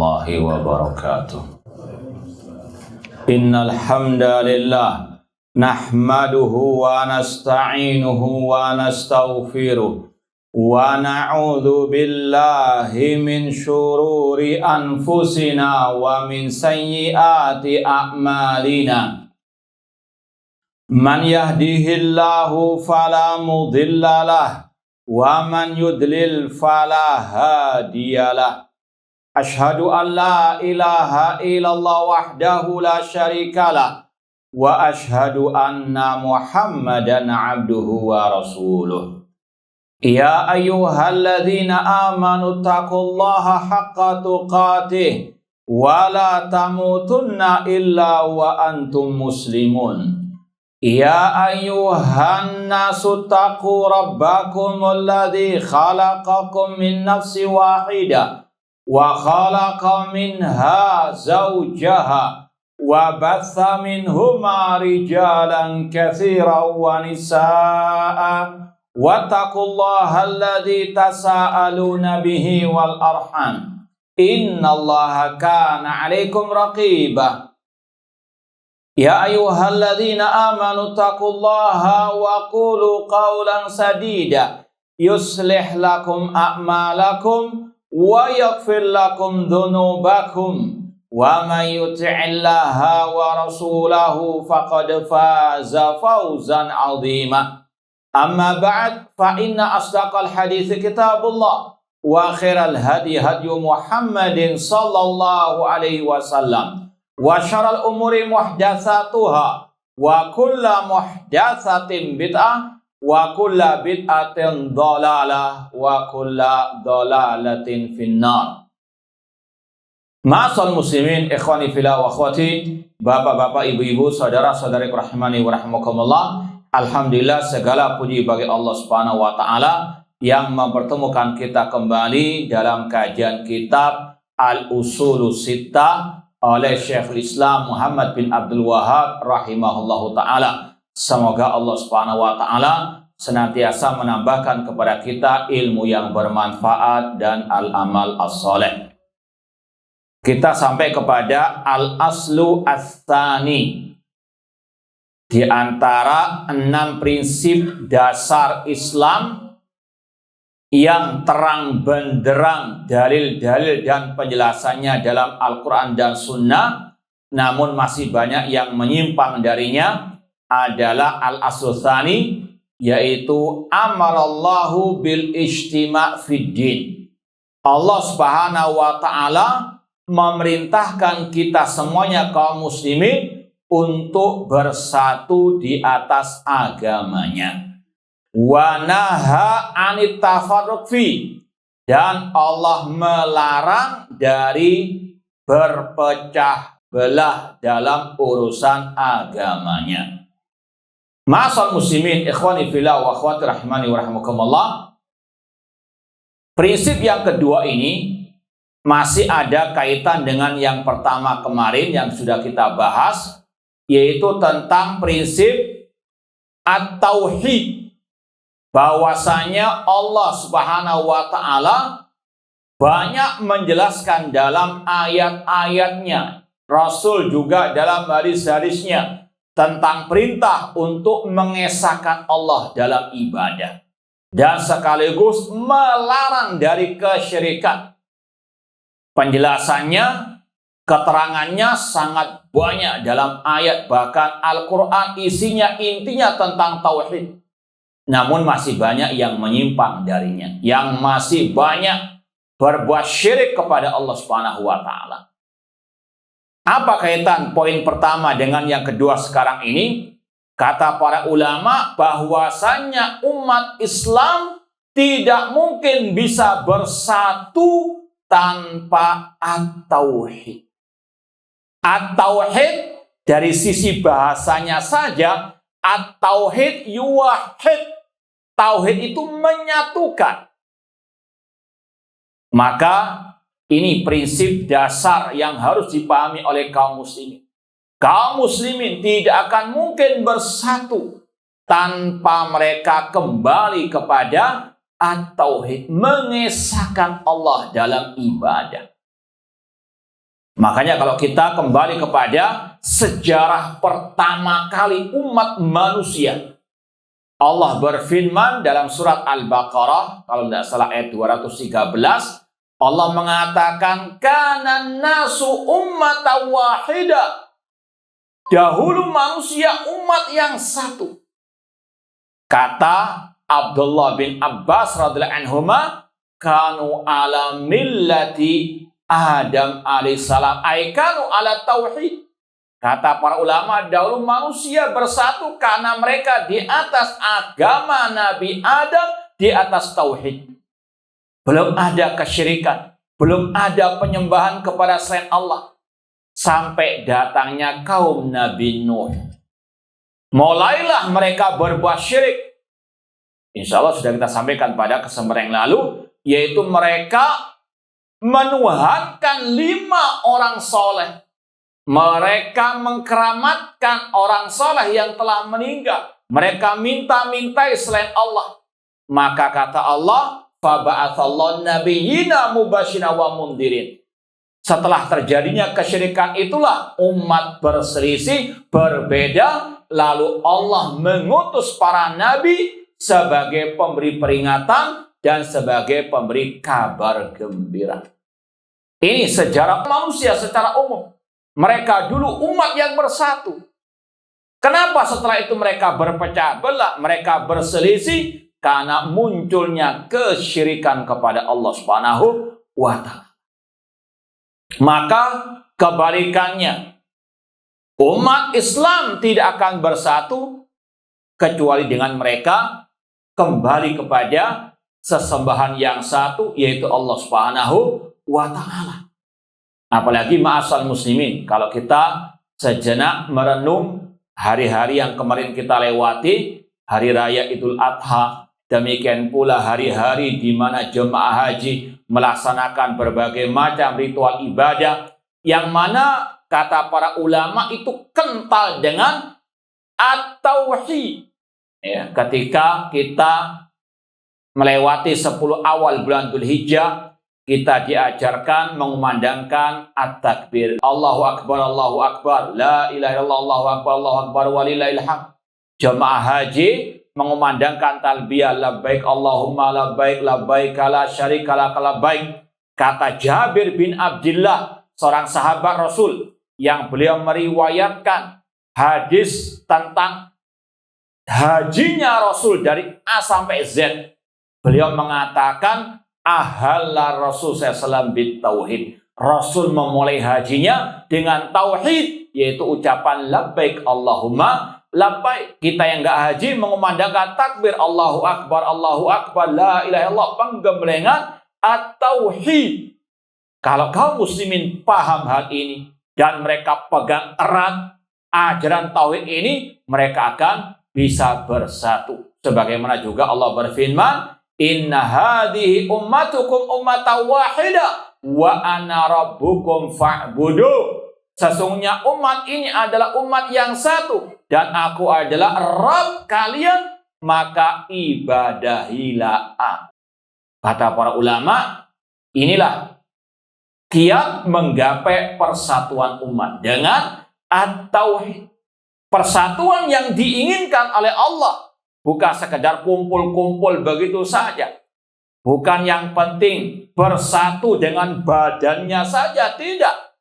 warahmatullahi wabarakatuh. Innal hamdalillah nahmaduhu wa nasta'inuhu wa nastaghfiruh wa na'udzu billahi min syururi anfusina wa min sayyiati a'malina. Man yahdihillahu fala mudhillalah wa man yudlil fala hadiyalah. Asyhadu an la ilaha illallah wahdahu la syarikalah wa asyhadu anna Muhammadan abduhu wa rasuluh. Ya ayyuhalladzina amanu taqullaha haqqa tuqatih wa la tamutunna illa wa antum muslimun. Ya ayyuhan nasu taqu rabbakum alladzi khalaqakum min nafsin wahidah wa khalaqa minha zawjaha wa batha minhuma rijalan katsiran wa nisaa'a wattaqullaha alladzi tasaaluna bihi wal arham innallaha kana 'alaikum raqiba. Ya ayyuhalladzina amanu taqullaha wa qulu qawlan sadida yuslih lakum a'malakum wa yaghfir lakum dhunubakum wa may yuti'illaha wa rasulahu faqad faza fawzan 'azima. Amma ba'd, fa inna asdaqal hadits kitabullah wa khairal hadi hadyu Muhammadin sallallahu alaihi wasallam. Wa syarrul umuri muhdatsatuha wa kullu muhdatsatin bid'ah wa kullu bid'atin dhalalah wa kullu dhalalatin finnar. Ma'asal muslimin, ikhwani fillah wa akhwati, bapak-bapak, ibu-ibu, saudara-saudari rahimani wa rahimakumullah. Alhamdulillah, segala puji bagi Allah Subhanahu wa taala yang mempertemukan kita kembali dalam kajian kitab Al-Ushulus Sittah oleh Syekhul Islam Muhammad bin Abdul Wahhab rahimahullahu ta'ala. Semoga Allah subhanahu wa ta'ala senantiasa menambahkan kepada kita ilmu yang bermanfaat dan al-amal as-soleh. Kita sampai kepada al-aslu ats-tsani. Di antara 6 prinsip dasar Islam yang terang benderang dalil-dalil dan penjelasannya dalam Al-Quran dan Sunnah, namun masih banyak yang menyimpang darinya, adalah al-aslu tsani, yaitu amarallahu bil ijtima' fid din. Allah Subhanahu wa ta'ala memerintahkan kita semuanya kaum muslimin untuk bersatu di atas agamanya. Wa naha anit tafarruq fi, dan Allah melarang dari berpecah belah dalam urusan agamanya. Ma'asal muslimin, ikhwani fillah wa akhwati rahimani wa rahimakumullah. Prinsip yang kedua ini masih ada kaitan dengan yang pertama kemarin yang sudah kita bahas, yaitu tentang prinsip at-tauhid. Bahwasanya Allah Subhanahu wa ta'ala banyak menjelaskan dalam ayat-ayatnya, Rasul juga dalam hadis-hadisnya, tentang perintah untuk mengesahkan Allah dalam ibadah dan sekaligus melarang dari kesyirikan. Penjelasannya, keterangannya sangat banyak dalam ayat, bahkan Al-Quran isinya intinya tentang tauhid. Namun masih banyak yang menyimpang darinya, yang masih banyak berbuat syirik kepada Allah Subhanahu wa ta'ala. Apa kaitan poin pertama dengan yang kedua sekarang ini? Kata para ulama bahwasannya umat Islam tidak mungkin bisa bersatu tanpa at-tauhid. At-tauhid dari sisi bahasanya saja, at-tauhid yuwahhid. Tauhid itu menyatukan. Maka ini prinsip dasar yang harus dipahami oleh kaum muslimin. Kaum muslimin tidak akan mungkin bersatu tanpa mereka kembali kepada at-tauhid, mengesahkan Allah dalam ibadah. Makanya kalau kita kembali kepada sejarah pertama kali umat manusia, Allah berfirman dalam surat Al-Baqarah, kalau tidak salah ayat 213, Allah mengatakan, "Kanan nasu ummatan wahida." Dahulu manusia umat yang satu. Kata Abdullah bin Abbas radhiyallahu anhuma, "Kanu ala millati Adam alaihissalam, ay kanu ala tauhid." Kata para ulama, dahulu manusia bersatu karena mereka di atas agama Nabi Adam, di atas tauhid. Belum ada kesyirikan, belum ada penyembahan kepada selain Allah. Sampai datangnya kaum Nabi Nuh. Mulailah mereka berbuat syirik. Insya Allah sudah kita sampaikan pada kesempatan yang lalu, yaitu mereka menuhankan 5 orang soleh. Mereka mengkeramatkan orang soleh yang telah meninggal. Mereka minta-mintai selain Allah. Maka kata Allah, "Faba'athallahu nabiyyina mubashshirina wa mundhirin." Setelah terjadinya kesyirikan itulah umat berselisih, berbeda. Lalu Allah mengutus para nabi sebagai pemberi peringatan dan sebagai pemberi kabar gembira. Ini sejarah manusia secara umum. Mereka dulu umat yang bersatu. Kenapa setelah itu mereka berpecah belah, mereka berselisih? Karena munculnya kesyirikan kepada Allah Subhanahu wa Ta'ala. Maka kebalikannya, umat Islam tidak akan bersatu kecuali dengan mereka kembali kepada sesembahan yang satu, yaitu Allah Subhanahu wa Ta'ala. Apalagi ma'asal muslimin, kalau kita sejenak merenung hari-hari yang kemarin kita lewati, hari raya Idul Adha, demikian pula hari-hari di mana jemaah haji melaksanakan berbagai macam ritual ibadah, yang mana kata para ulama itu kental dengan at-tauhid. Ya, ketika kita melewati 10 awal bulan Dzulhijjah, kita diajarkan mengumandangkan at-takbir. Allahu Akbar, Allahu Akbar, la ilaha illallah, Allahu Akbar, Allahu Akbar, walillahil hamd. Jemaah haji mengumandangkan talbiyah, labbaik Allahumma labbaik, labbaik la syarika lak labbaik. Kata Jabir bin Abdullah, seorang sahabat Rasul, yang beliau meriwayatkan hadis tentang hajinya Rasul dari A sampai Z. Beliau mengatakan, ahalla Rasul SAW bit tauhid. Rasul memulai hajinya dengan tauhid, yaitu ucapan labbaik Allahumma labbaik. Kita yang enggak haji mengumandangkan takbir, Allahu Akbar, la ilaha illallah, penggemblengan at-tauhid. Kalau kaum muslimin paham hal ini dan mereka pegang erat ajaran tauhid ini, mereka akan bisa bersatu. Sebagaimana juga Allah berfirman, "Inna hadhihi ummatukum ummatan wahida wa ana rabbukum fa'budu." Sesungguhnya umat ini adalah umat yang satu dan aku adalah Rabb kalian, maka ibadahilah aku. Kata para ulama, inilah kiat menggapai persatuan umat dengan at-tauhid. Persatuan yang diinginkan oleh Allah, bukan sekedar kumpul-kumpul begitu saja. Bukan yang penting bersatu dengan badannya saja, tidak.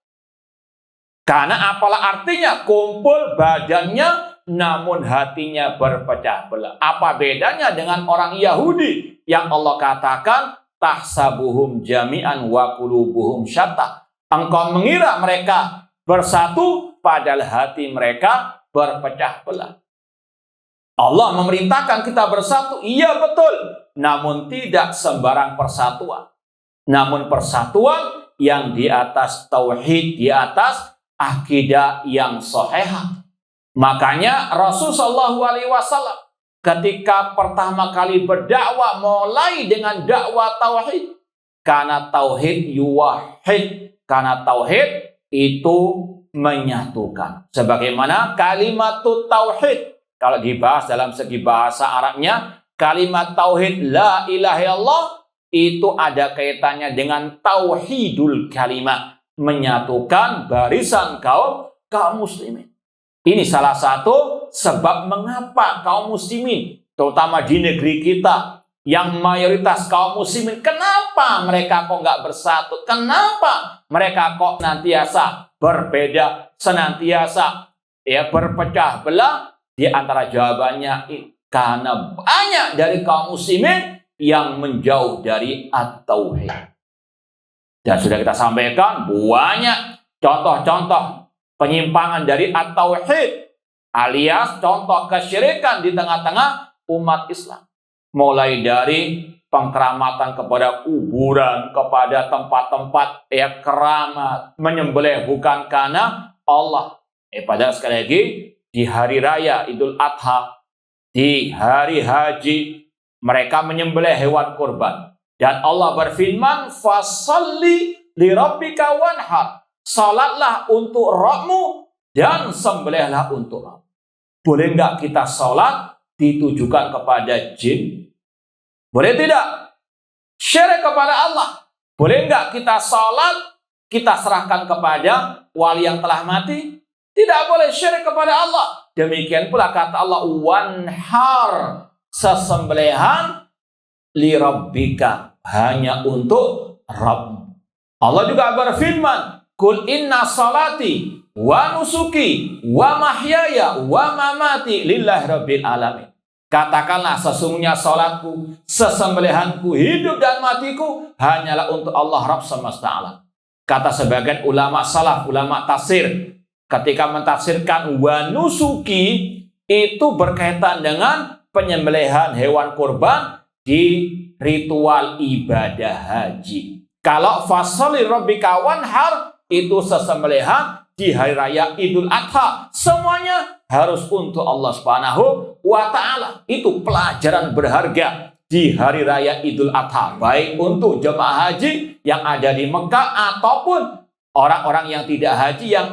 Karena apalah artinya kumpul badannya namun hatinya berpecah belah. Apa bedanya dengan orang Yahudi yang Allah katakan tahsabuhum jami'an wa qulubuhum syatta. Engkau mengira mereka bersatu padahal hati mereka berpecah belah. Allah memerintahkan kita bersatu, iya betul, namun tidak sembarang persatuan. Namun persatuan yang di atas tauhid, di atas akidah yang sahihah. Makanya Rasulullah SAW ketika pertama kali berdakwah mulai dengan dakwah tauhid. Karena tauhid yuwahid, karena tauhid itu menyatukan. Sebagaimana kalimat tauhid, kalau dibahas dalam segi bahasa Arabnya, kalimat tauhid la ilaha illallah itu ada kaitannya dengan tauhidul kalimah, menyatukan barisan kaum muslimin. Ini salah satu sebab mengapa kaum muslimin, terutama di negeri kita, yang mayoritas kaum muslimin, kenapa mereka kok nggak bersatu? Kenapa mereka kok senantiasa berbeda, senantiasa berpecah belah? Di antara jawabannya, karena banyak dari kaum muslimin yang menjauh dari at-tauhid. Dan sudah kita sampaikan banyak contoh-contoh penyimpangan dari at-tauhid, alias contoh kesyirikan di tengah-tengah umat Islam. Mulai dari pengkeramatan kepada kuburan, kepada tempat-tempat keramat, menyembelih bukan karena Allah. Padahal sekali lagi, di hari raya Idul Adha, di hari haji, mereka menyembelih hewan kurban. Dan Allah berfirman, "Fasalli li rabbika wanhar." Salatlah untuk Rabbmu dan sembelihlah untuk Rabb. Boleh nggak kita salat ditujukan kepada jin? Boleh tidak? Syirik kepada Allah. Boleh nggak kita salat kita serahkan kepada wali yang telah mati? Tidak boleh, syirik kepada Allah. Demikian pula kata Allah, wanhar, sesembelihan li rabbika, hanya untuk Rabb. Allah juga berfirman, kul inna salati wa nusuki wa mahyaya wa mamati lillahi rabbil alamin. Katakanlah, sesungguhnya salatku, sesembelihanku, hidup dan matiku hanyalah untuk Allah Rabb semesta alam. Kata sebagian ulama salaf, ulama tafsir, ketika mentafsirkan wa nusuki, itu berkaitan dengan penyembelihan hewan kurban di ritual ibadah haji. Kalau fasali rabbika wanhar, itu sesembelihan di hari raya Idul Adha. Semuanya harus untuk Allah Subhanahu wa Ta'ala. Itu pelajaran berharga di hari raya Idul Adha, baik untuk jemaah haji yang ada di Mekah ataupun orang-orang yang tidak haji yang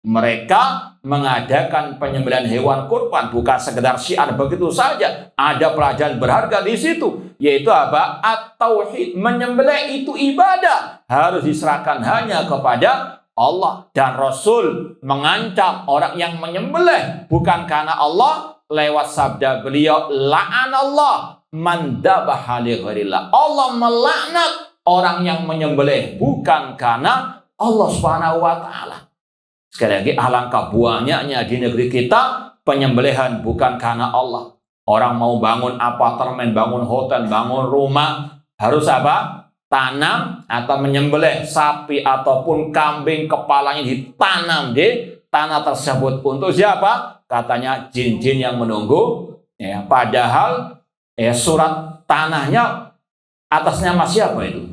mereka mengadakan penyembelihan hewan kurban, bukan sekedar syiar begitu saja. Ada pelajaran berharga di situ, yaitu apa? At-tauhid, menyembelih itu ibadah, harus diserahkan hanya kepada Allah. Dan Rasul mengancam orang yang menyembelih bukan karena Allah lewat sabda beliau, la'anallah man dabaha li ghairillah. Allah melaknat orang yang menyembelih bukan karena Allah Subhanahu wa Ta'ala. Sekali lagi, alangkah banyaknya di negeri kita penyembelihan bukan karena Allah. Orang mau bangun apartemen, bangun hotel, bangun rumah, harus apa? Tanam atau menyembelih sapi ataupun kambing, kepalanya ditanam di tanah tersebut. Untuk siapa? Katanya jin-jin yang menunggu. Padahal surat tanahnya atas nama siapa itu?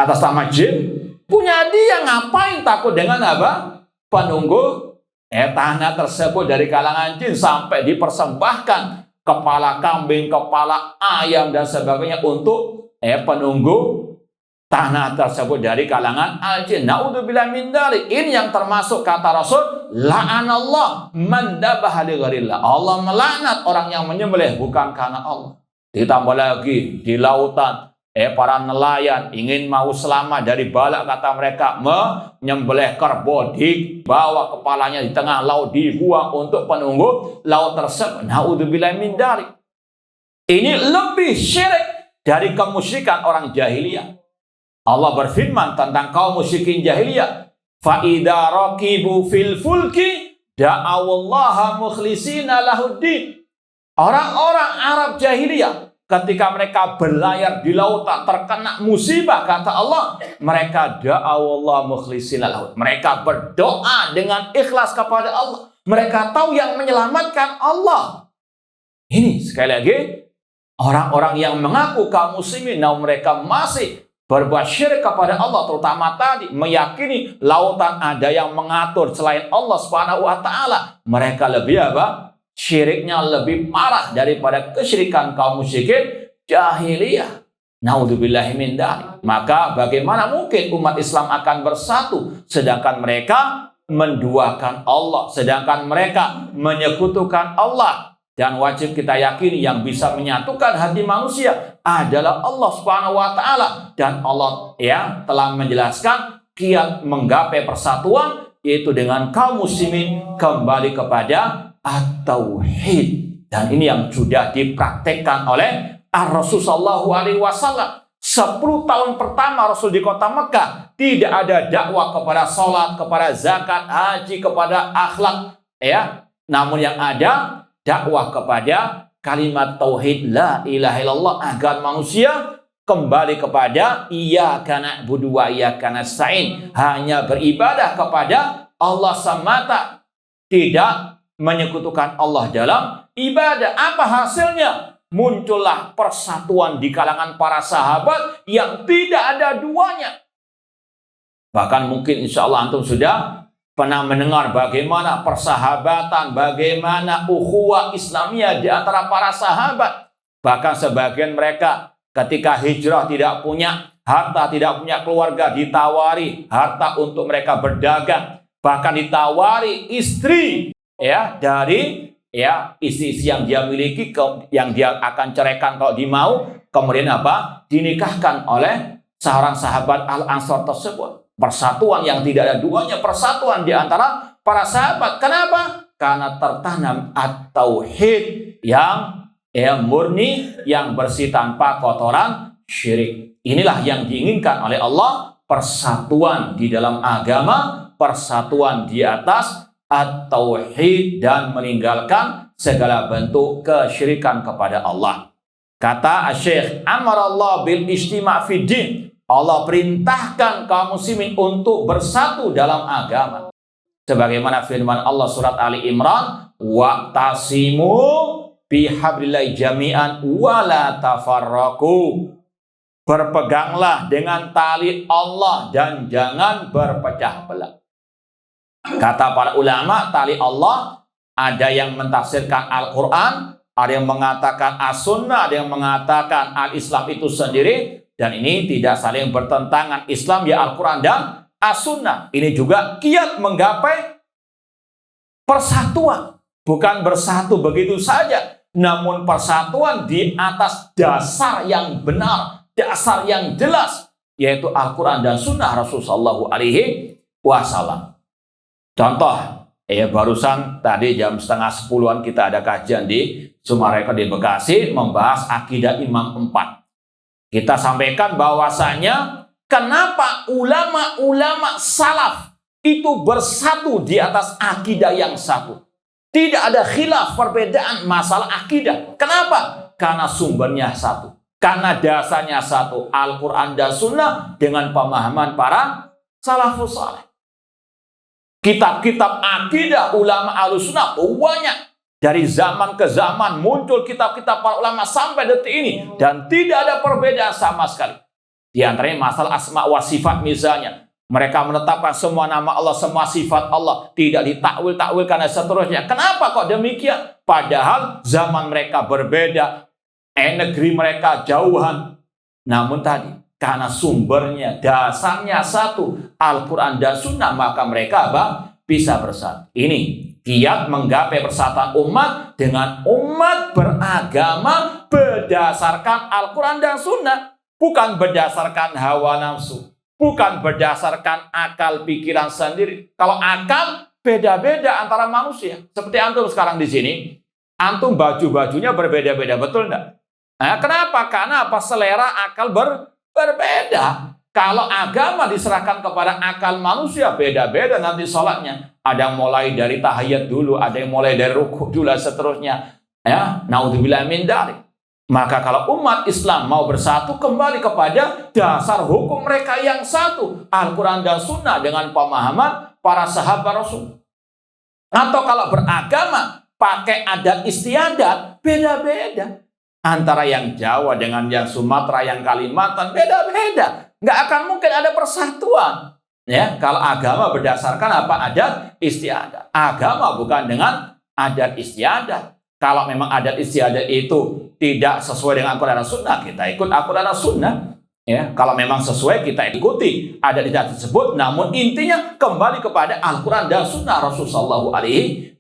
Atas nama jin. Punya dia, ngapain takut dengan apa? Penunggu tanah tersebut dari kalangan jin, sampai dipersembahkan kepala kambing, kepala ayam dan sebagainya untuk penunggu tanah tersebut dari kalangan al-jin. Naudzubillah min dzalik. Ini yang termasuk kata Rasul, la'anallah man dabaha li ghairillah. Allah melaknat orang yang menyembelih bukan karena Allah. Ditambah lagi di lautan, para nelayan ingin mau selamat dari balak, kata mereka, menyembelih kerbau, dibawa kepalanya di tengah laut, dibuang untuk penunggu laut tersebut. Naudzubillah min dzalik. Ini lebih syirik dari kemusyrikan orang jahiliyah. Allah berfirman tentang kaum musyrikin jahiliyah, fa idza raqibu fil fulki da'awallaha mukhlishina lahuddin. Orang-orang Arab jahiliyah ketika mereka berlayar di lautan terkena musibah, kata Allah, mereka da'awallah mukhlishina lahu. Mereka berdoa dengan ikhlas kepada Allah. Mereka tahu yang menyelamatkan Allah. Ini sekali lagi orang-orang yang mengaku kaum muslimin, namun mereka masih berbuat syirik kepada Allah, terutama tadi meyakini lautan ada yang mengatur selain Allah Subhanahu wa Ta'ala. Mereka lebih apa? Syiriknya lebih parah daripada kesyirikan kaum musyrikin jahiliyah. Naudzubillahi min dzalik. Maka bagaimana mungkin umat Islam akan bersatu sedangkan mereka menduakan Allah, sedangkan mereka menyekutukan Allah? Dan wajib kita yakini yang bisa menyatukan hati manusia adalah Allah Subhanahu wa Ta'ala. Dan Allah telah menjelaskan kiat menggapai persatuan, yaitu dengan kaum muslimin kembali kepada at-tauhid. Dan ini yang sudah dipraktekkan oleh Rasul sallallahu alaihi wasallam. 10 tahun pertama Rasul di kota Mekah tidak ada dakwah kepada salat, kepada zakat, haji, kepada akhlak, ya. Namun yang ada dakwah kepada kalimat tauhid la ilaha illallah, agar manusia kembali kepada iyyaka na'budu wa iyyaka nasta'in, hanya beribadah kepada Allah semata, tidak menyekutukan Allah dalam ibadah. Apa hasilnya? Muncullah persatuan di kalangan para sahabat yang tidak ada duanya. Bahkan mungkin insya Allah antum sudah pernah mendengar bagaimana persahabatan, bagaimana ukhuwah Islamiyah di antara para sahabat. Bahkan sebagian mereka ketika hijrah tidak punya harta, tidak punya keluarga, ditawari harta untuk mereka berdagang. Bahkan ditawari istri, ya, dari istri-istri yang dia miliki, yang dia akan ceraikan kalau dia mau, kemudian apa? Dinikahkan oleh seorang sahabat Al-Ansor tersebut. Persatuan yang tidak ada duanya, persatuan di antara para sahabat. Kenapa? Karena tertanam at-tauhid yang murni, yang bersih tanpa kotoran syirik. Inilah yang diinginkan oleh Allah, persatuan di dalam agama, persatuan di atas at-tauhid, dan meninggalkan segala bentuk kesyirikan kepada Allah. Kata Syekh, amarallah bil ijtima' fid din. Allah perintahkan kaum muslimin untuk bersatu dalam agama. Sebagaimana firman Allah surat Ali Imran, wa'tasimu bihablillahi jami'an wa la tafarraqu. Berpeganglah dengan tali Allah dan jangan berpecah belah. Kata para ulama, tali Allah ada yang mentafsirkan Al-Quran, ada yang mengatakan As-Sunnah, ada yang mengatakan Al-Islam itu sendiri. Dan ini tidak saling bertentangan. Islam ya Al-Quran dan As-Sunnah. Ini juga kiat menggapai persatuan. Bukan bersatu begitu saja, namun persatuan di atas dasar yang benar, dasar yang jelas, yaitu Al-Quran dan Sunnah Rasulullah sallallahu alaihi wasallam. Contoh, barusan tadi jam 9:30-an kita ada kajian di Sumarekon di Bekasi membahas akidah Imam 4. Kita sampaikan bahwasanya kenapa ulama-ulama salaf itu bersatu di atas akidah yang satu. Tidak ada khilaf, perbedaan masalah akidah. Kenapa? Karena sumbernya satu. Karena dasarnya satu, Al-Quran dan Sunnah dengan pemahaman para salafus saleh. Kitab-kitab akidah ulama Ahlussunnah banyak. Dari zaman ke zaman muncul kitab-kitab para ulama sampai detik ini. Dan tidak ada perbedaan sama sekali. Di antaranya masalah asma wa sifat misalnya. Mereka menetapkan semua nama Allah, semua sifat Allah. Tidak ditakwil-takwilkan dan seterusnya. Kenapa kok demikian? Padahal zaman mereka berbeda. Negeri mereka jauhan. Namun tadi, karena sumbernya, dasarnya satu, Al-Quran dan Sunnah, maka mereka bisa bersatu. Ini kiat menggapai persatuan umat dengan umat beragama berdasarkan Al-Quran dan Sunnah. Bukan berdasarkan hawa nafsu. Bukan berdasarkan akal pikiran sendiri. Kalau akal beda-beda antara manusia. Seperti antum sekarang di sini. Antum baju-bajunya berbeda-beda. Betul enggak? Nah, kenapa? Karena apa? Selera akal berbeda. Kalau agama diserahkan kepada akal manusia, beda-beda nanti sholatnya. Ada yang mulai dari tahiyat dulu, ada yang mulai dari rukuk dulu, dan seterusnya. Ya, naudzubillah min dzalik. Maka kalau umat Islam mau bersatu, kembali kepada dasar hukum mereka yang satu, Al-Quran dan Sunnah dengan pemahaman para sahabat Rasul. Atau kalau beragama, pakai adat istiadat, beda-beda. Antara yang Jawa dengan yang Sumatera, yang Kalimantan, beda-beda. Nggak akan mungkin ada persatuan. Ya, kalau agama berdasarkan apa? Adat istiadat. Agama bukan dengan adat istiadat. Kalau memang adat istiadat itu tidak sesuai dengan Al-Quran dan Sunnah, kita ikut Al-Quran dan Sunnah. Ya, kalau memang sesuai, kita ikuti adat istiadat tersebut. Namun intinya kembali kepada Al-Quran dan Sunnah Rasulullah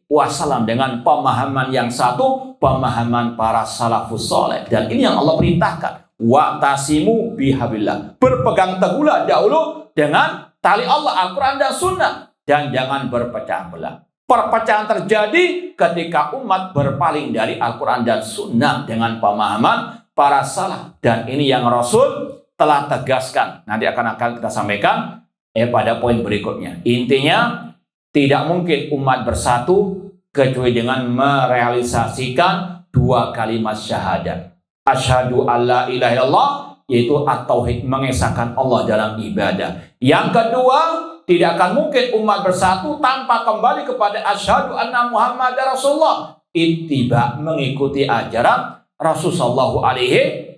SAW dengan pemahaman yang satu, pemahaman para salafus soleh. Dan ini yang Allah perintahkan. Wa'tasimu bihabillah. Berpegang teguhlah dahulu dengan tali Allah, Al-Quran dan Sunnah. Dan jangan berpecah belah. Perpecahan terjadi ketika umat berpaling dari Al-Quran dan Sunnah dengan pemahaman para salaf. Dan ini yang Rasul telah tegaskan. Nanti akan kita sampaikan pada poin berikutnya. Intinya, tidak mungkin umat bersatu kecuali dengan merealisasikan dua kalimat syahadat. Asyhadu alla ilaha illallah, yaitu at-tauhid, mengesahkan Allah dalam ibadah. Yang kedua, tidak akan mungkin umat bersatu tanpa kembali kepada asyhadu anna Muhammad Rasulullah. Ittiba, mengikuti ajaran Rasul sallallahu alaihi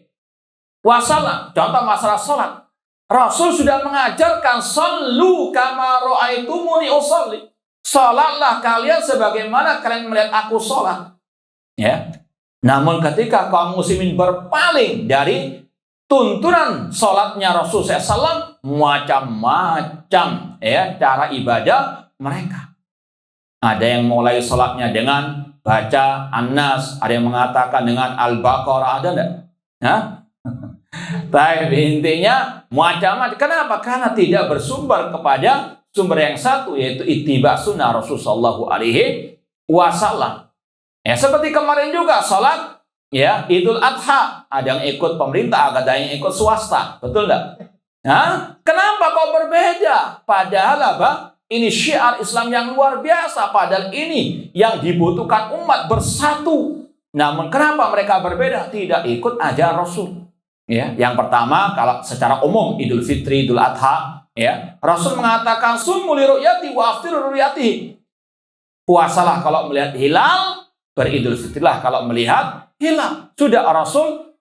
wasallam. Contoh masalah salat. Rasul sudah mengajarkan sallu kama ra'aitumuni usolli. Salatlah kalian sebagaimana kalian melihat aku salat. Ya. Namun ketika kaum muslimin berpaling dari tuntunan salatnya Rasul SAW, macam-macam cara ibadah mereka. Ada yang mulai salatnya dengan baca An-Nas, ada yang mengatakan dengan Al-Baqarah, ada enggak? Tapi intinya macam-macam. Kenapa? Karena tidak bersumber kepada sumber yang satu, yaitu ittiba sunnah Rasul sallallahu alaihi wasallam. Seperti kemarin juga salat Idul Adha, ada yang ikut pemerintah, ada yang ikut swasta, betul enggak? Kenapa kok berbeda? Padahal apa? Ini syiar Islam yang luar biasa. Padahal ini yang dibutuhkan umat bersatu. Namun kenapa mereka berbeda? Tidak ikut ajaran Rasul. Yang pertama, kalau secara umum Idul Fitri, Idul Adha, Rasul mengatakan summu li ru'yati wa aftiru li ru'yatihi. Puasalah kalau melihat hilal, beridul fitrilah kalau melihat hilal. Sudah Rasul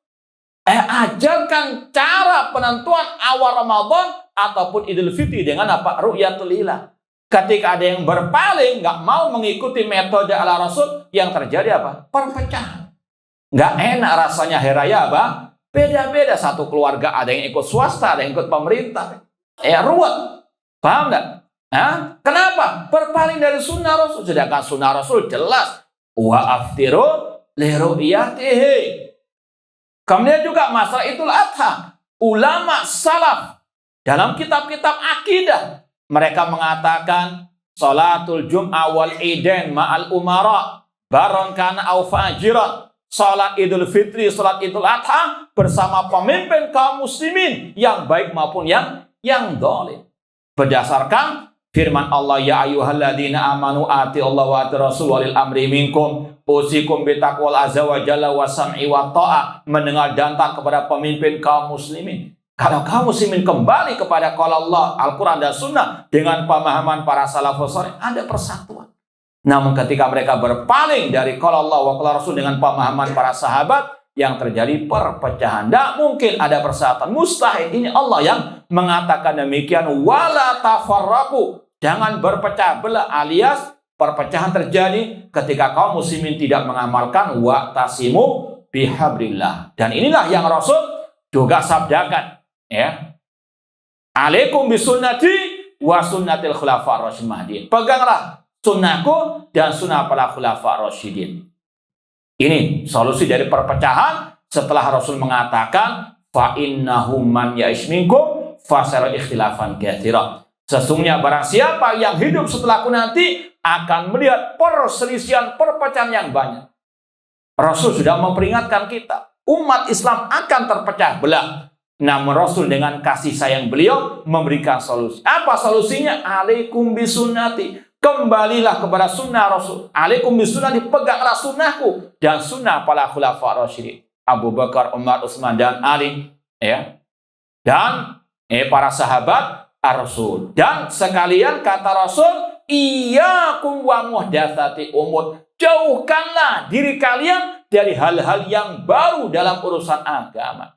ajarkan cara penentuan awal Ramadan ataupun Idul Fitri dengan apa? Ru'yatul hilal. Ketika ada yang berpaling, nggak mau mengikuti metode ala Rasul, yang terjadi apa? Perpecahan. Nggak enak rasanya hari raya apa? Beda-beda, satu keluarga ada yang ikut swasta, ada yang ikut pemerintah. Ruwet. Paham nggak? Kenapa? Berpaling dari sunnah Rasul. Sedangkan sunnah Rasul jelas. Wa aftiru li ru'yatihi. Kemudian juga masalah Idul Adha. Ulama salaf dalam kitab-kitab akidah, mereka mengatakan salatul jum'ah wal idain ma'al umara baron kana au fajiran. Salat Idul Fitri, salat Idul Adha bersama pemimpin kaum muslimin yang baik maupun yang zalim. Berdasarkan firman Allah, ya ayyuhalladzina amanu ati Allah wa ati rasul walil amri minkum usikum bitaqwal azza wa jalla wa sam'i wa ta'ah. Mendengar dan taat kepada pemimpin kaum muslimin. Kalau kaum muslimin kembali kepada qala Allah, Al-Quran dan Sunnah dengan pemahaman para salafus saleh, ada persatuan. Namun ketika mereka berpaling dari qala Allah wa qala Rasul dengan pemahaman para sahabat, yang terjadi perpecahan. Tidak mungkin ada persatuan, mustahil. Ini Allah yang mengatakan demikian. Wala tafarraqu, jangan berpecah belah, alias perpecahan terjadi ketika kaum muslimin tidak mengamalkan wa'tasimu bihabrillah. Dan inilah yang Rasul juga sabdakan, alaikum bisunnati wa sunnatil khulafa rasyidin mahdiyyin. Peganglah sunnahku dan sunnah para khulafa rasyidin. Ini solusi dari perpecahan setelah Rasul mengatakan fa innahum man ya'ish minkum fasara ikhtilafan katsira. Sesungguhnya barang siapa yang hidup setelahku nanti akan melihat perselisihan, perpecahan yang banyak. Rasul sudah memperingatkan kita, umat Islam akan terpecah belah. Namun Rasul dengan kasih sayang beliau memberikan solusi. Apa solusinya? Alaikum bisunnati. Kembalilah kepada sunnah Rasul. Alaikum bisunnati, peganglah sunnahku dan sunnah para khulafa rasyidin. Abu Bakar, Umar, Utsman dan Ali, dan para sahabat Rasul. Dan sekalian kata Rasul, iyyakum wa muhdatsati umur. Jauhkanlah diri kalian dari hal-hal yang baru dalam urusan agama.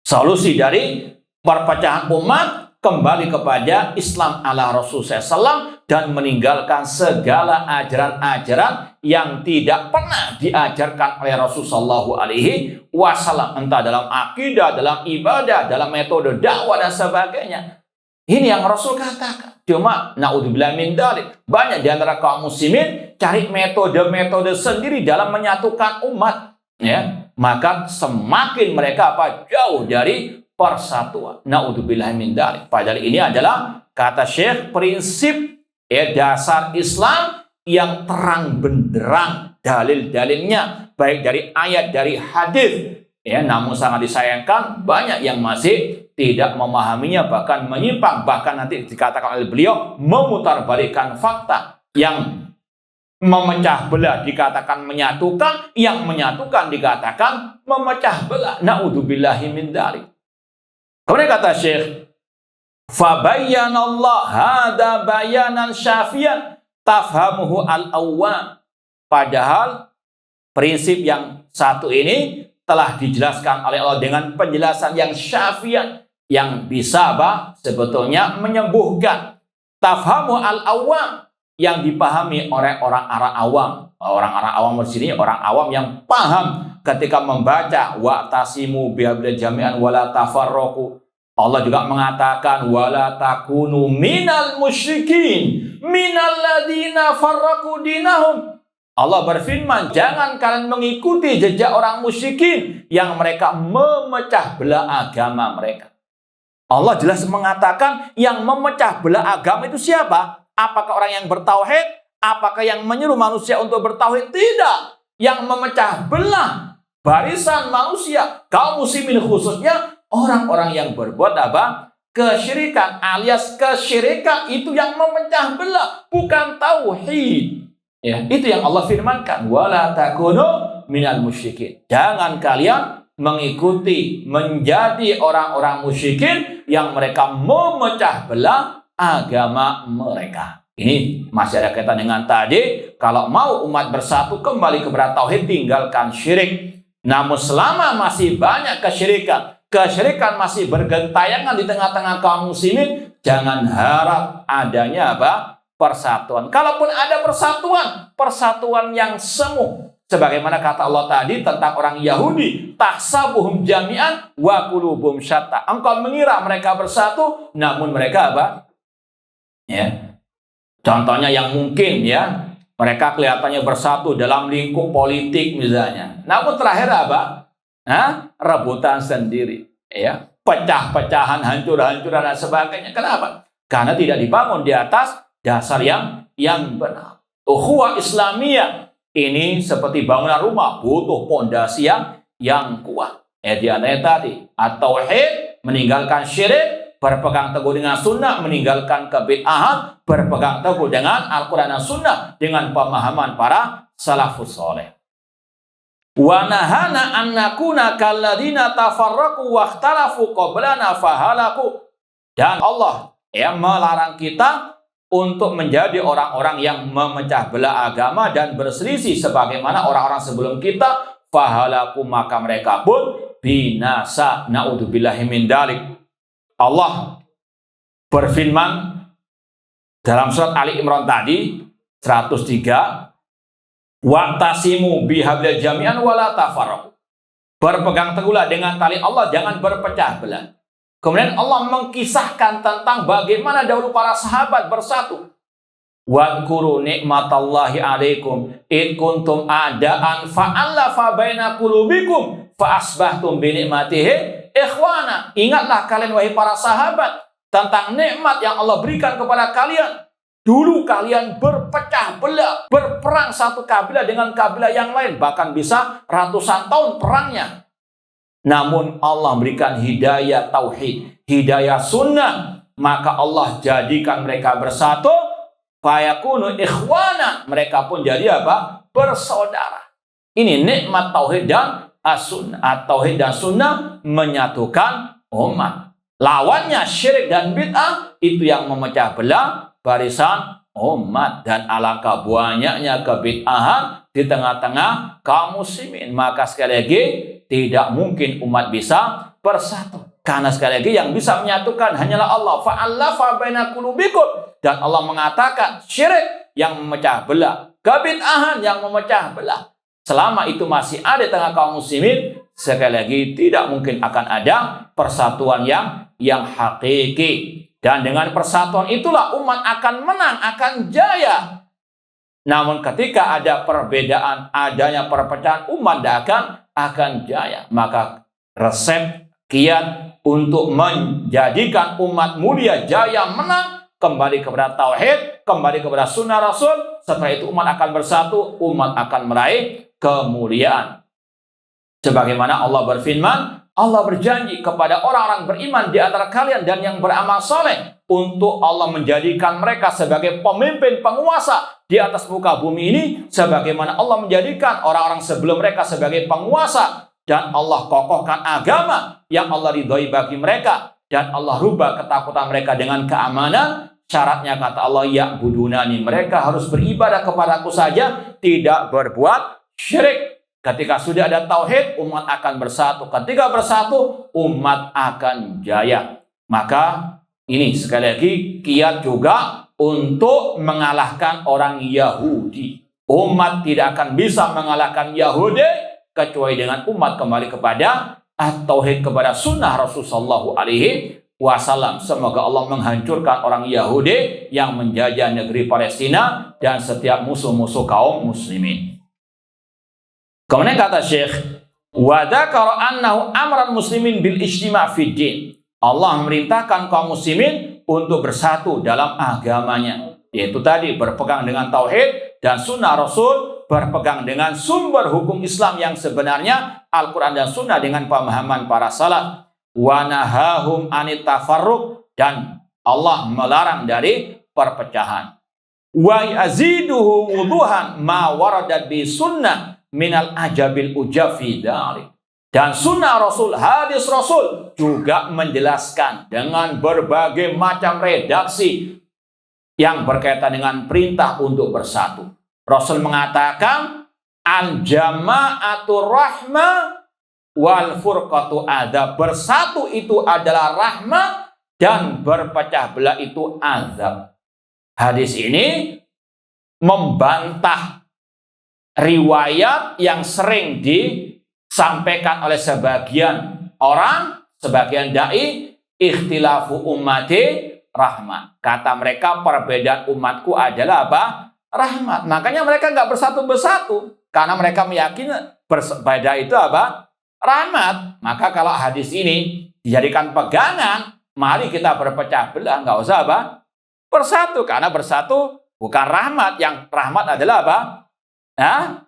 Solusi dari perpecahan umat kembali kepada Islam ala Rasul SAW dan meninggalkan segala ajaran-ajaran yang tidak pernah diajarkan oleh Rasul Shallallahu Alaihi Wasallam, entah dalam akidah, dalam ibadah, dalam metode dakwah dan sebagainya. Ini yang Rasul katakan. Cuma naudzubillah min dzalik, banyak di antara kaum muslimin cari metode-metode sendiri dalam menyatukan umat, maka semakin mereka jauh dari persatuan. Naudzubillah min dzalik. Padahal ini adalah kata Syekh prinsip dasar Islam yang terang benderang dalil-dalilnya baik dari ayat dari hadis. Namun sangat disayangkan banyak yang masih tidak memahaminya, bahkan menyimpang, bahkan nanti dikatakan oleh beliau memutarbalikkan fakta. Yang memecah belah dikatakan menyatukan, yang menyatukan dikatakan memecah belah. Naudzubillahi min dzalik. Kemudian kata Syekh, fabayyanallah hada bayanan syafian tafhamuhu al-awwam. Padahal prinsip yang satu ini telah dijelaskan oleh Allah dengan penjelasan yang syafian, yang bisa sebetulnya menyembuhkan. Tafhamu al-awwam, yang dipahami oleh orang-orang awam. Orang-orang awam di sini orang awam yang paham ketika membaca wa'tasimu bihablillah jami'an wala tafarraqu. Allah juga mengatakan wala takunu minal musyrikin minal ladina farraqu dinahum. Allah berfirman, jangan kalian mengikuti jejak orang musyrikin yang mereka memecah belah agama mereka. Allah jelas mengatakan yang memecah belah agama itu siapa? Apakah orang yang bertauhid? Apakah yang menyuruh manusia untuk bertauhid? Tidak. Yang memecah belah barisan manusia, kaum muslimin khususnya, orang-orang yang berbuat kesyirikan, alias kesyirikan itu yang memecah belah, bukan tauhid. Itu yang Allah firmankan, wala takunu minal musyrikin. Jangan kalian mengikuti menjadi orang-orang musyrikin yang mereka memecah belah agama mereka. Ini masih ada kaitan dengan tadi, kalau mau umat bersatu kembali kepada tauhid, tinggalkan syirik. Namun selama masih banyak kesyirikan masih bergentayangan di tengah-tengah kaum muslimin, jangan harap adanya persatuan. Kalaupun ada persatuan yang semu. Sebagaimana kata Allah tadi tentang orang Yahudi, tahsabuhum jami'an wa qulubuhum syatta. Engkau mengira mereka bersatu, namun mereka contohnya yang mungkin mereka kelihatannya bersatu dalam lingkup politik misalnya. Namun terakhir rebutan sendiri, pecah-pecahan, hancur-hancuran dan sebagainya. Kenapa? Karena tidak dibangun di atas dasar yang benar. Ukhuwah Islamiyah ini seperti bangunan rumah, butuh pondasi yang kuat. Di antaranya tadi, at-tauhid, meninggalkan syirik, berpegang teguh dengan sunnah, meninggalkan kebid'ahan, berpegang teguh dengan Al-Quran dan sunnah, dengan pemahaman para salafus soleh. Wa nahana an nakuna kalladzina tafarraqu wa ikhtalafu qablana fahalaku. Dan Allah melarang kita untuk menjadi orang-orang yang memecah belah agama dan berselisih sebagaimana orang-orang sebelum kita, fahalaku, maka mereka pun binasa. Naudzubillahi min dzalik. Allah berfirman dalam surat Ali Imran tadi 103, wa'tasimu bihablillah jami'an wala tafarraqu. Berpegang teguhlah dengan tali Allah, jangan berpecah belah. Kemudian Allah mengkisahkan tentang bagaimana dahulu para sahabat bersatu. Wadhkuru nikmatallahi alaikum id kuntum a'daan fa'alafa baina qulubikum fa asbahtum bi nikmatihi ikhwana. Ingatlah kalian wahai para sahabat tentang nikmat yang Allah berikan kepada kalian. Dulu kalian berpecah belah, berperang satu kabilah dengan kabilah yang lain, bahkan bisa ratusan tahun perangnya. Namun Allah memberikan hidayah tauhid, hidayah sunnah, maka Allah jadikan mereka bersatu, fayakunu ikhwana, mereka pun jadi bersaudara. Ini nikmat tauhid dan as-sunnah. Tauhid dan sunnah menyatukan umat. Lawannya syirik dan bid'ah, itu yang memecah belah barisan umat. Dan alangkah banyaknya kebid'ahan di tengah-tengah kaum muslimin. Maka sekali lagi, tidak mungkin umat bisa bersatu. Karena sekali lagi yang bisa menyatukan hanyalah Allah. Fa'allafa baina qulubikum. Dan Allah mengatakan syirik yang memecah belah, kebid'ahan yang memecah belah. Selama itu masih ada di tengah kaum muslimin, sekali lagi tidak mungkin akan ada persatuan yang hakiki. Dan dengan persatuan itulah umat akan menang, akan jaya. Namun ketika ada perbedaan, adanya perpecahan, umat tidak akan jaya. Maka resep kiat untuk menjadikan umat mulia jaya menang, kembali kepada tauhid, kembali kepada sunnah Rasul. Setelah itu umat akan bersatu, umat akan meraih kemuliaan. Sebagaimana Allah berfirman, Allah berjanji kepada orang-orang beriman di antara kalian dan yang beramal soleh untuk Allah menjadikan mereka sebagai pemimpin penguasa di atas muka bumi ini, sebagaimana Allah menjadikan orang-orang sebelum mereka sebagai penguasa, dan Allah kokohkan agama yang Allah ridhoi bagi mereka, dan Allah rubah ketakutan mereka dengan keamanan. Syaratnya kata Allah, ya'budunani, mereka harus beribadah kepadaku saja, tidak berbuat syirik. Ketika sudah ada tauhid, umat akan bersatu. Ketika bersatu, umat akan jaya. Maka ini sekali lagi kiat juga untuk mengalahkan orang Yahudi. Umat tidak akan bisa mengalahkan Yahudi kecuali dengan umat kembali kepada at-tauhid, kepada sunnah Rasulullah SAW. Semoga Allah menghancurkan orang Yahudi yang menjajah negeri Palestina dan setiap musuh-musuh kaum muslimin. Kemudian kata Syekh, wa dzakara annahu amran muslimin bil ijtima' fid din. Allah memerintahkan kaum muslimin untuk bersatu dalam agamanya, yaitu tadi berpegang dengan tauhid dan sunnah Rasul, berpegang dengan sumber hukum Islam yang sebenarnya Al-Quran dan sunnah dengan pemahaman para salaf. Wa nahahum anit tafarruq, dan Allah melarang dari perpecahan. Wa yaziduhu wuduhan ma waradat bi sunnah minal ajabil ujafi dzalik. Dan sunnah Rasul, hadis Rasul juga menjelaskan dengan berbagai macam redaksi yang berkaitan dengan perintah untuk bersatu. Rasul mengatakan, al-jama'atu rahmah wal furqatu adab. Bersatu itu adalah rahmah dan berpecah belah itu azab. Hadis ini membantah riwayat yang sering disampaikan oleh sebagian orang, sebagian dai, ikhtilafu ummati rahmat. Kata mereka perbedaan umatku adalah apa? Rahmat. Makanya mereka nggak bersatu-bersatu karena mereka meyakini berbeda itu apa? Rahmat. Maka kalau hadis ini dijadikan pegangan, mari kita berpecah belah, nggak usah apa? Bersatu, karena bersatu bukan rahmat. Yang rahmat adalah apa?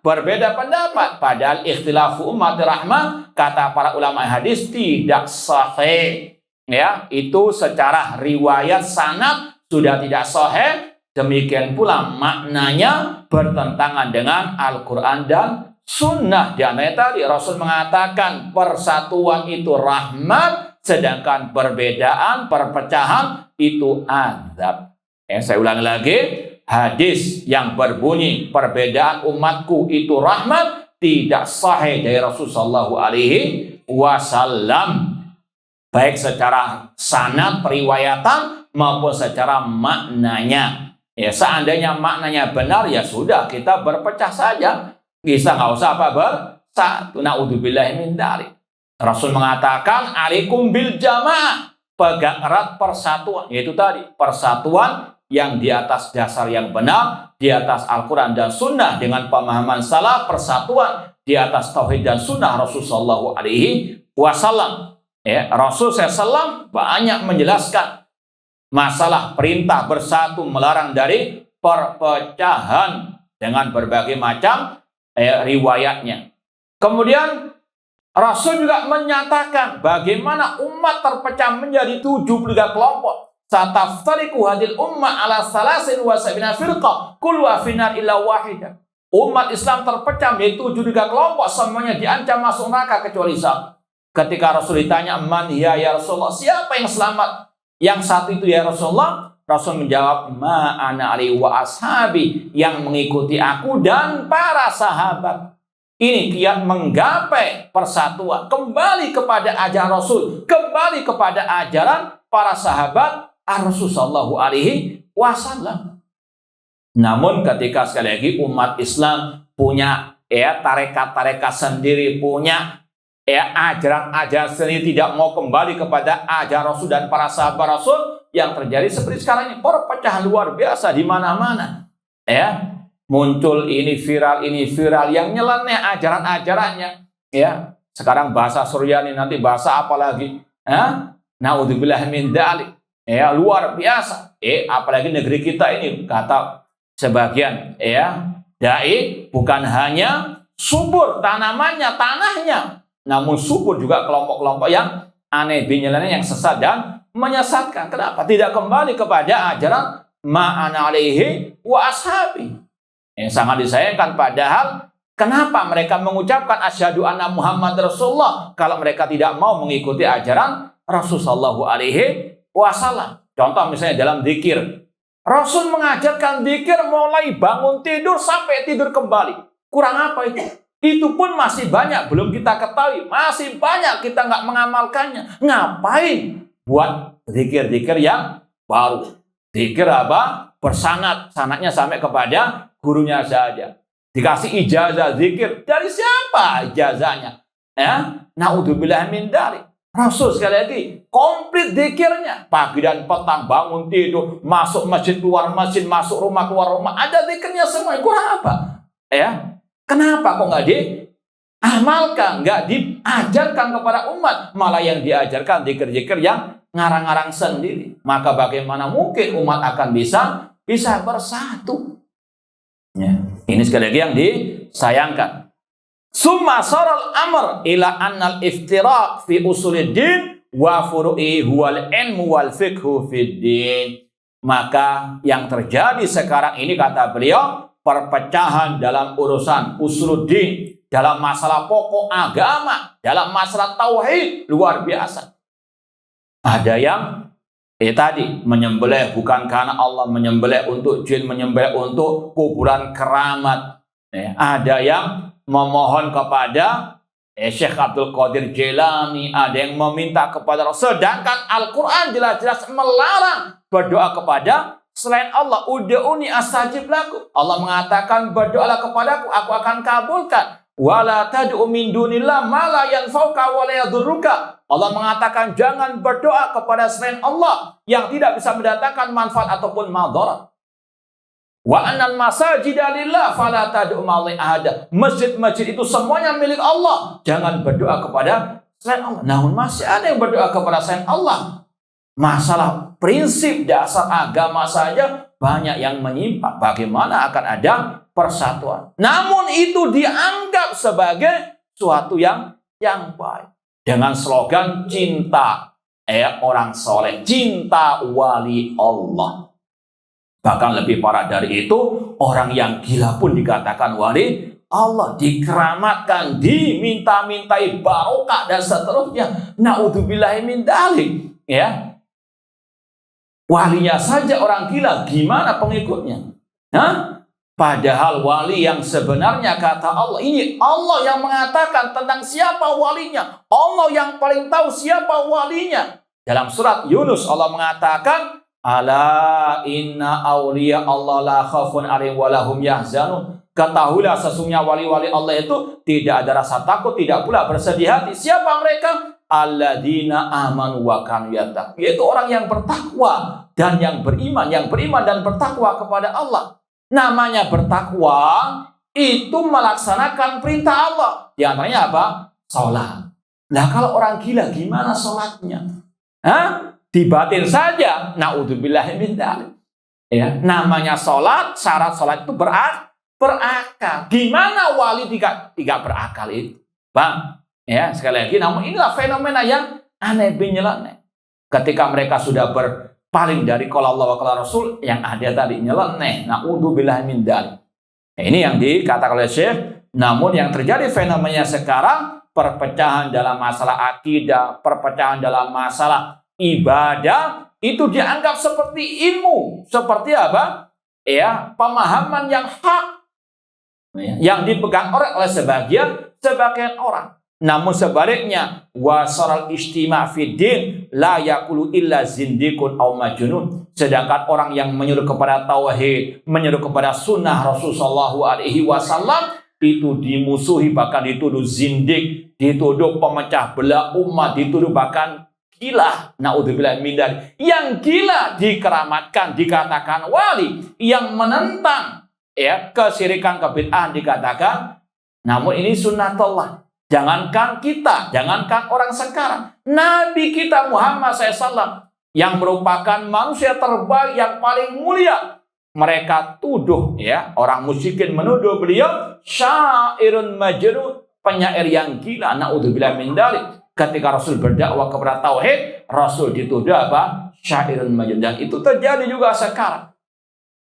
Berbeda pendapat. Padahal ikhtilafu umat rahmah, kata para ulama hadis, tidak sahih. Ya, itu secara riwayat sanad sudah tidak sahih. Demikian pula maknanya bertentangan dengan Al-Quran dan sunnah. Di antaranya tadi Rasul mengatakan persatuan itu rahmat, sedangkan perbedaan, perpecahan itu azab. Saya ulangi lagi. Hadis yang berbunyi perbedaan umatku itu rahmat tidak sahih dari Rasulullah SAW, baik secara sanad periwayatan maupun secara maknanya. Ya, seandainya maknanya benar, ya sudah, kita berpecah saja, bisa nggak usah apa bersatu. Naudzubillahi min dzalik. Rasul mengatakan, alaikum bil jamaah, pegang erat persatuan, yaitu tadi persatuan yang di atas dasar yang benar, di atas Al-Quran dan Sunnah dengan pemahaman salaf, persatuan di atas tauhid dan sunnah Rasulullah SAW. Ya, Rasul SAW banyak menjelaskan masalah perintah bersatu, melarang dari perpecahan dengan berbagai macam riwayatnya. Kemudian Rasul juga menyatakan bagaimana umat terpecah menjadi 73 kelompok. Sataftariqu hadil ummah ala salasin wa sab'ina firqah kulluha finnar illa wahidah. Umat Islam terpecah menjadi 73 kelompok, semuanya diancam masuk neraka kecuali satu. Ketika Rasul ditanya, man ya Rasulullah, siapa yang selamat? Yang satu itu ya Rasulullah. Rasul menjawab, ma ana ali wa ashabi, yang mengikuti aku dan para sahabat. Ini kiat menggapai persatuan, kembali kepada ajaran Rasul, kembali kepada ajaran para sahabat Rasulullah SAW. Namun ketika sekali lagi umat Islam punya tarekat-tarekat sendiri, punya ajaran-ajaran sendiri, tidak mau kembali kepada ajaran Rasul dan para sahabat Rasul, yang terjadi seperti sekarang ini, perpecahan luar biasa di mana-mana. Muncul ini viral, yang nyeleneh ajaran-ajarannya. sekarang bahasa Suryani, nanti bahasa apa lagi? Naudzubillah min dzalik. Ya, luar biasa. Apalagi negeri kita ini, kata sebagian dai, bukan hanya subur tanamannya, tanahnya, namun subur juga kelompok-kelompok yang aneh, nyeleneh, yang sesat dan menyesatkan. Kenapa tidak kembali kepada ajaran ma'ana alaihi wa ashabi? Yang sangat disayangkan, padahal kenapa mereka mengucapkan asyhadu anna Muhammad Rasulullah kalau mereka tidak mau mengikuti ajaran Rasul sallallahu alaihi wasallam? Contoh misalnya dalam zikir, Rasul mengajarkan zikir mulai bangun tidur sampai tidur kembali. Kurang apa itu? Itu pun masih banyak belum kita ketahui, masih banyak kita nggak mengamalkannya. Ngapain buat zikir-zikir yang baru? Zikir apa? Bersanad, sanadnya sampai kepada gurunya saja. Dikasih ijazah zikir, dari siapa ijazahnya? Naudzubillah min dzalik. Rasul sekali lagi komplit zikirnya, pagi dan petang, bangun tidur, masuk masjid, keluar masjid, masuk rumah, keluar rumah, ada zikirnya semua. Kurang apa? Kenapa kok nggak diamalkan, nggak diajarkan kepada umat, malah yang diajarkan zikir-zikir yang ngarang-ngarang sendiri? Maka bagaimana mungkin umat akan bisa bersatu? Ini sekali lagi yang disayangkan. Summa saral amr ila annal iftiraq fi usuluddin wa furu'i huwal ilmu wal fiqhu fid din. Maka yang terjadi sekarang ini, kata beliau, perpecahan dalam urusan usuluddin, dalam masalah pokok agama, dalam masalah tauhid, luar biasa. Ada yang tadi menyembelih bukan karena Allah, menyembelih untuk jin, menyembelih untuk kuburan keramat. Ada yang memohon kepada Syekh Abdul Qadir Jailani, ada yang meminta kepada Rasul. Sedangkan Al-Quran jelas-jelas melarang berdoa kepada selain Allah. Ud'uni astajib lakum. Allah mengatakan, berdoalah kepadaku, aku akan kabulkan. Wala tad'u min dunillah ma la yanfa'uka wa la yadurruka. Allah mengatakan, jangan berdoa kepada selain Allah yang tidak bisa mendatangkan manfaat ataupun madarat. Wa annal masajida lillah fala tad'u ma'allahi ahada. Masjid-masjid itu semuanya milik Allah, jangan berdoa kepada selain Allah. Namun masih ada yang berdoa kepada selain Allah. Masalah prinsip dasar agama saja banyak yang menyimpang. Bagaimana akan ada persatuan? Namun itu dianggap sebagai suatu yang baik. Dengan slogan cinta orang soleh, cinta wali Allah. Bahkan lebih parah dari itu, orang yang gila pun dikatakan wali Allah, dikeramatkan, diminta-mintai barokah dan seterusnya. Naudzubillahi min dzalik. Walinya saja orang gila, gimana pengikutnya? Padahal wali yang sebenarnya, kata Allah, ini Allah yang mengatakan tentang siapa walinya. Allah yang paling tahu siapa walinya. Dalam surat Yunus Allah mengatakan, ala inna awliya Allah la khafun alaihim wa lahum yahzanun. Ketahuilah sesungguhnya wali-wali Allah itu tidak ada rasa takut, tidak pula bersedih hati. Siapa mereka? Alladzina amanu wa kanu yattaqun. Yaitu orang yang bertakwa dan yang beriman dan bertakwa kepada Allah. Namanya bertakwa itu melaksanakan perintah Allah. Di antaranya apa? Salat. Nah, kalau orang gila gimana salatnya? Dibatin saja. Naudzubillahi min dzalik. Namanya salat, syarat salat itu berakal. Gimana wali tidak berakal itu? Bang, sekali lagi, namun inilah fenomena yang aneh bin nyeleneh. Ketika mereka sudah berpaling dari qala Allah wa qala Rasul, yang ada tadi nyeleneh. Naudzubillahi min dzalik. Ini yang dikatakan oleh Syekh. Namun yang terjadi fenomenanya sekarang, perpecahan dalam masalah akidah, perpecahan dalam masalah ibadah, itu dianggap seperti ilmu, seperti apa? Pemahaman yang hak, yang dipegang oleh sebagian orang. Namun sebaliknya, wasaral istima fiddin la yaqulu illa zindikun aw majnun. Sedangkan orang yang menyuruh kepada tauhid, menyuruh kepada sunnah Rasulullah SAW, itu dimusuhi, bahkan dituduh zindik, dituduh pemecah belah umat, dituduh bahkan gila. Naudzubillah min dzalik. Yang gila dikeramatkan, dikatakan wali. Yang menentang kesyirikan, kebid'ahan dikatakan, namun ini sunnatullah. Jangankan kita, jangankan orang sekarang. Nabi kita Muhammad SAW yang merupakan manusia terbaik yang paling mulia. Mereka tuduh, ya, orang musyrikin menuduh beliau syairun majnun, penyair yang gila. Naudzubillah min dzalik. Ketika Rasul berdakwah kepada tauhid, Rasul dituduh apa? Syairun majnun. Dan itu terjadi juga sekarang.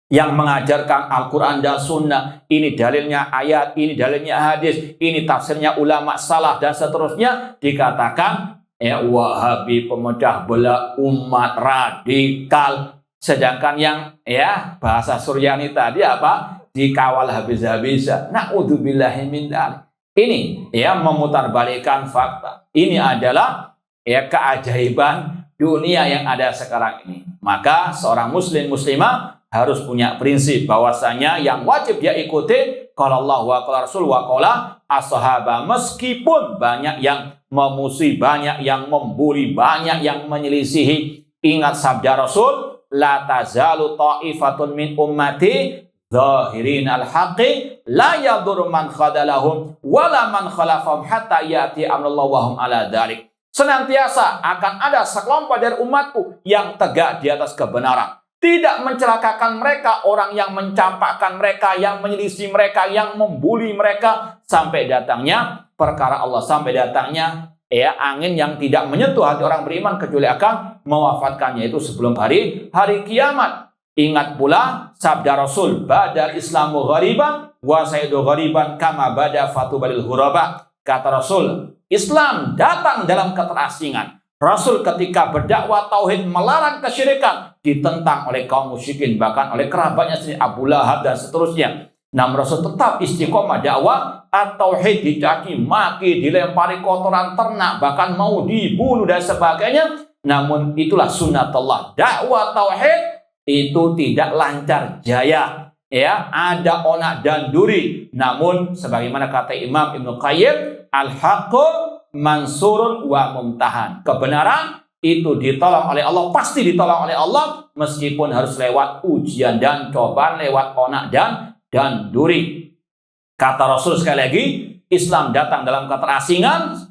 Yang mengajarkan Al-Quran dan Sunnah, ini dalilnya ayat, ini dalilnya hadis, ini tafsirnya ulama salaf dan seterusnya, dikatakan ya Wahabi, pemecah belah umat, radikal. Sedangkan yang ya bahasa Suryani tadi apa? Dikawal habis-habisan. Na'udzubillahi min dzalik. Ini ya memutarbalikkan fakta. Ini adalah ya keajaiban dunia yang ada sekarang ini. Maka seorang muslim muslimah harus punya prinsip bahwasanya yang wajib dia ikuti qala Allah wa qala Rasul wa qala as-sahabah, meskipun banyak yang memusuhi, banyak yang membuli, banyak yang menyelisihi. Ingat sabda Rasul, la tazalu ta'ifatun min ummati zahirin al-haqqi la yadur man khadalahum wala man khalafahum hatta ya'ti amrullah wa hum ala dzalik. Senantiasa akan ada sekelompok dari umatku yang tegak di atas kebenaran. Tidak mencelakakan mereka, orang yang mencampakkan mereka, yang menyelisih mereka, yang membuli mereka, sampai datangnya perkara Allah, sampai datangnya ya angin yang tidak menyentuh hati orang beriman kecuali akan mewafatkannya itu sebelum hari kiamat. Ingat pula sabda Rasul, badal Islamu ghariban wa sayyidu ghariban kama bada fatubalil ghuraba. Kata Rasul, Islam datang dalam keterasingan. Rasul ketika berdakwah tauhid melarang kesyirikan ditentang oleh kaum musyrikin, bahkan oleh kerabatnya sendiri Abu Lahab dan seterusnya. Namun Rasul tetap istiqomah dakwah at-tauhid, dicaci maki, dilempari kotoran ternak, bahkan mau dibunuh dan sebagainya. Namun itulah sunnatullah, dakwah tauhid itu tidak lancar jaya, ya, ada onak dan duri. Namun sebagaimana kata Imam Ibnu Qayyim, al-haqqu mansurun wa mumtahan. Kebenaran itu ditolong oleh Allah, pasti ditolong oleh Allah, meskipun harus lewat ujian dan cobaan, lewat onak dan duri. Kata Rasul sekali lagi, Islam datang dalam keterasingan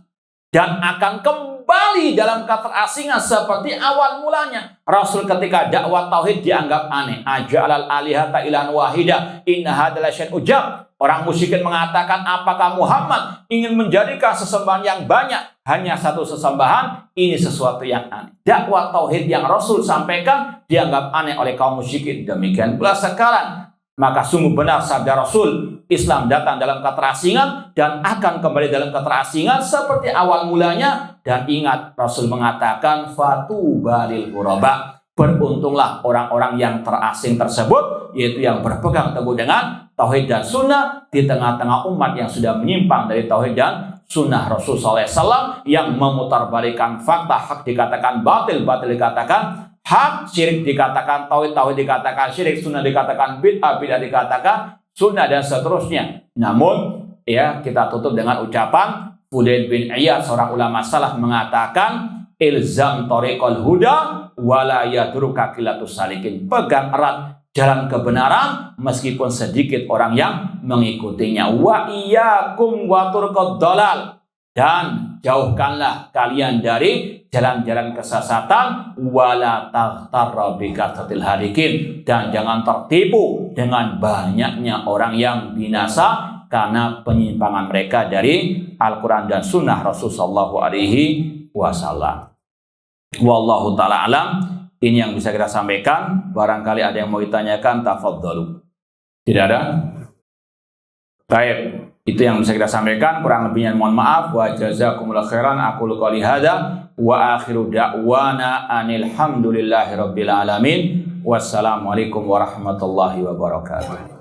dan akan kembali dalam keterasingan seperti awal mulanya. Rasul ketika dakwah tauhid dianggap aneh. Aja'alal alihata ilahan wahida inna hadza lasyai'un ujab. Orang musyrikin mengatakan, apakah Muhammad ingin menjadikan sesembahan yang banyak hanya satu sesembahan? Ini sesuatu yang aneh. Dakwah tauhid yang Rasul sampaikan dianggap aneh oleh kaum musyrikin. Demikian pula sekarang. Maka sungguh benar sabda Rasul, Islam datang dalam keterasingan dan akan kembali dalam keterasingan seperti awal mulanya. Dan ingat, Rasul mengatakan fatubalil ghuraba. Beruntunglah orang-orang yang terasing tersebut, yaitu yang berpegang teguh dengan tauhid dan sunnah di tengah-tengah umat yang sudah menyimpang dari tauhid dan sunnah Rasul SAW, yang memutarbalikkan fakta. Hak dikatakan batil, batil dikatakan hak, syirik dikatakan tauhid, tauhid dikatakan syirik, sunnah dikatakan bid'ah, bid'ah dikatakan sunnah, dan seterusnya. Namun ya, kita tutup dengan ucapan Fudail bin Iyad, seorang ulama salaf, mengatakan ilzam tariqal huda wala yadruka qillatus salikin. Pegang erat jalan kebenaran meskipun sedikit orang yang mengikutinya. Wa iyyakum wa turqad dalal, dan jauhkanlah kalian dari jalan-jalan kesesatan. Wala taghtarra bi kathatil halikin, dan jangan tertipu dengan banyaknya orang yang binasa karena penyimpangan mereka dari Al-Quran dan Sunnah Rasulullah Shallallahu Alaihi Wasallam. Wallahu ta'ala alam. Ini yang bisa kita sampaikan. Barangkali ada yang mau ditanyakan, tafadhalu. Tidak ada? Baik, itu yang bisa kita sampaikan. Kurang lebihnya mohon maaf. Wa jazakumullahu khairan. Aqulu qouli hadza wa akhiru da'wana anil hamdulillahi rabbil alamin. Wassalamualaikum warahmatullahi wabarakatuh.